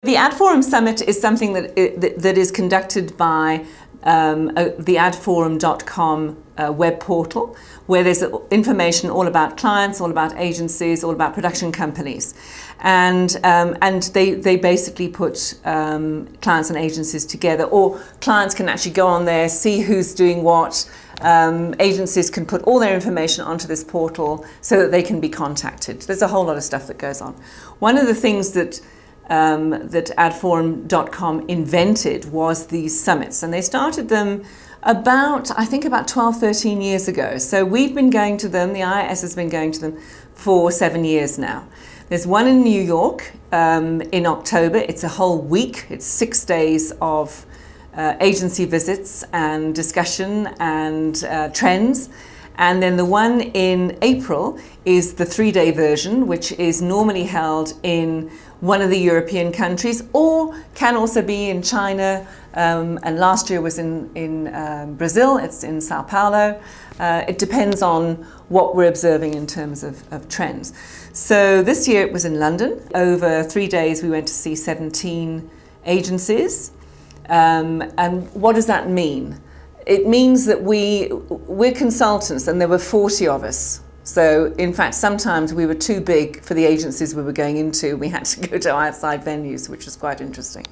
The Ad Forum Summit is something that is conducted by the adforum.com web portal, where there's information all about clients, all about agencies, all about production companies. And they basically put clients and agencies together, or clients can actually go on there, see who's doing what. Agencies can put all their information onto this portal so that they can be contacted. There's a whole lot of stuff that goes on. One of the things that adforum.com invented was these summits, and they started them I think about 12, 13 years ago. So we've been going to them, the IAS has been going to them for 7 years now. There's one in New York in October. It's a whole week. It's 6 days of agency visits and discussion and trends. And then the one in April is the 3-day version, which is normally held in one of the European countries, or can also be in China, and last year was in Brazil. It's in Sao Paulo. It depends on what we're observing in terms of trends. So this year it was in London. Over 3 days we went to see 17 agencies. And what does that mean? It means that we're consultants, and there were 40 of us. So in fact, sometimes we were too big for the agencies we were going into. We had to go to outside venues, which was quite interesting.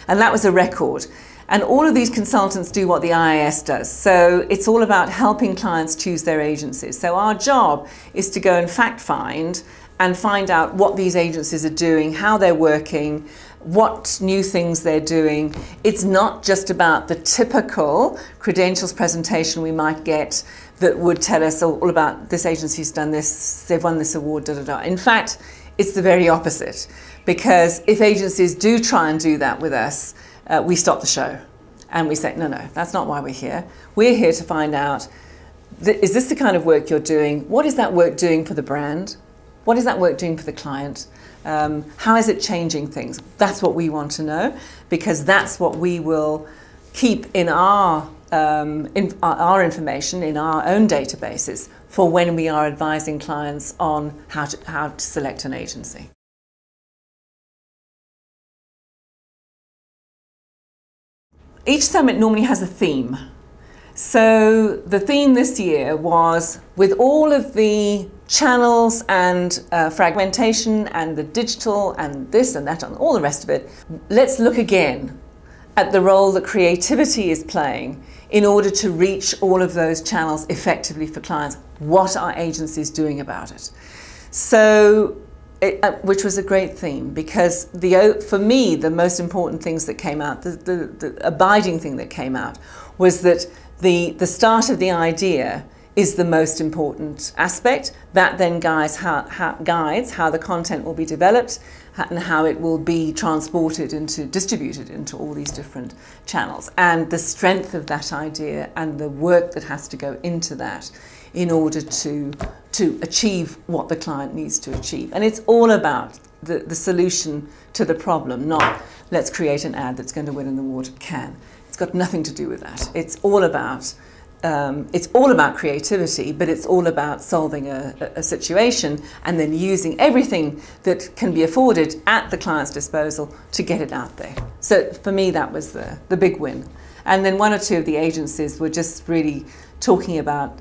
And that was a record. And all of these consultants do what the IAS does. So it's all about helping clients choose their agencies. So our job is to go and fact find and find out what these agencies are doing, how they're working, what new things they're doing. It's not just about the typical credentials presentation we might get that would tell us all about this agency's done this, they've won this award, da da da. In fact, it's the very opposite, because if agencies do try and do that with us, we stop the show and we say, no, that's not why we're here. We're here to find out, is this the kind of work you're doing? What is that work doing for the brand? What is that work doing for the client? How is it changing things? That's what we want to know, because that's what we will keep in our information, in our own databases, for when we are advising clients on how to select an agency. Each summit normally has a theme. So the theme this year was, with all of the channels and fragmentation and the digital and this and that and all the rest of it, let's look again at the role that creativity is playing in order to reach all of those channels effectively for clients. What are agencies doing about it? So, which was a great theme, because for me, the most important things that came out, the abiding thing that came out, was that the start of the idea is the most important aspect. That then guides how the content will be developed and how it will be distributed into all these different channels, and the strength of that idea and the work that has to go into that in order to achieve what the client needs to achieve. And it's all about the solution to the problem, not let's create an ad that's going to win an award at Cannes. It's got nothing to do with that. It's all about creativity, but it's all about solving a situation and then using everything that can be afforded at the client's disposal to get it out there. So for me, that was the big win. And then one or two of the agencies were just really talking about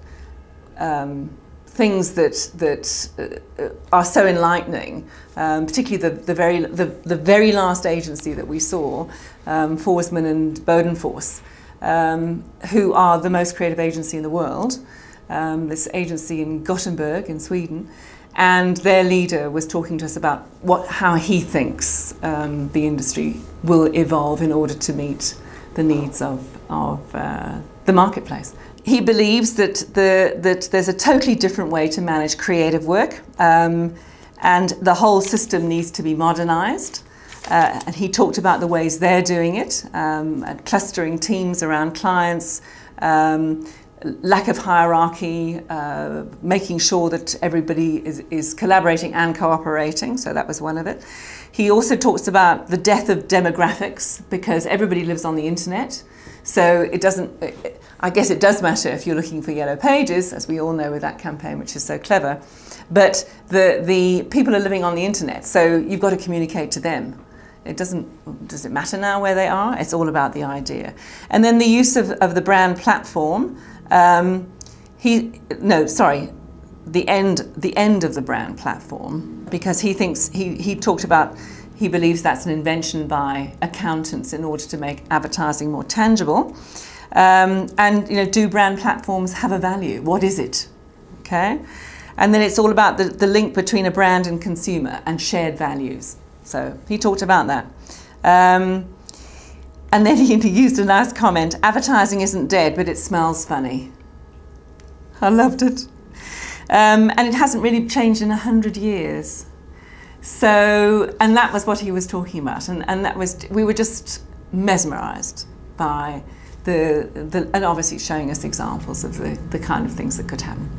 things that are so enlightening, particularly the very last agency that we saw, Forsman and Bodenfors, who are the most creative agency in the world, this agency in Gothenburg in Sweden, and their leader was talking to us about how he thinks the industry will evolve in order to meet the needs of the marketplace. He believes that there's a totally different way to manage creative work, and the whole system needs to be modernized. And he talked about the ways they're doing it, clustering teams around clients, lack of hierarchy, making sure that everybody is collaborating and cooperating, so that was one of it. He also talks about the death of demographics, because everybody lives on the internet, so it doesn't, I guess it does matter if you're looking for yellow pages, as we all know with that campaign, which is so clever, but the people are living on the internet, so you've got to communicate to them. does it matter now where they are? It's all about the idea. And then the use of the brand platform, the end of the brand platform, because he thinks, he talked about, he believes that's an invention by accountants in order to make advertising more tangible. And, you know, do brand platforms have a value? What is it? Okay. And then it's all about the link between a brand and consumer and shared values. So he talked about that. And then he used a nice comment, advertising isn't dead, but it smells funny. I loved it. And it hasn't really changed in 100 years. So, and that was what he was talking about. And that was, we were just mesmerized by and obviously showing us examples of the kind of things that could happen.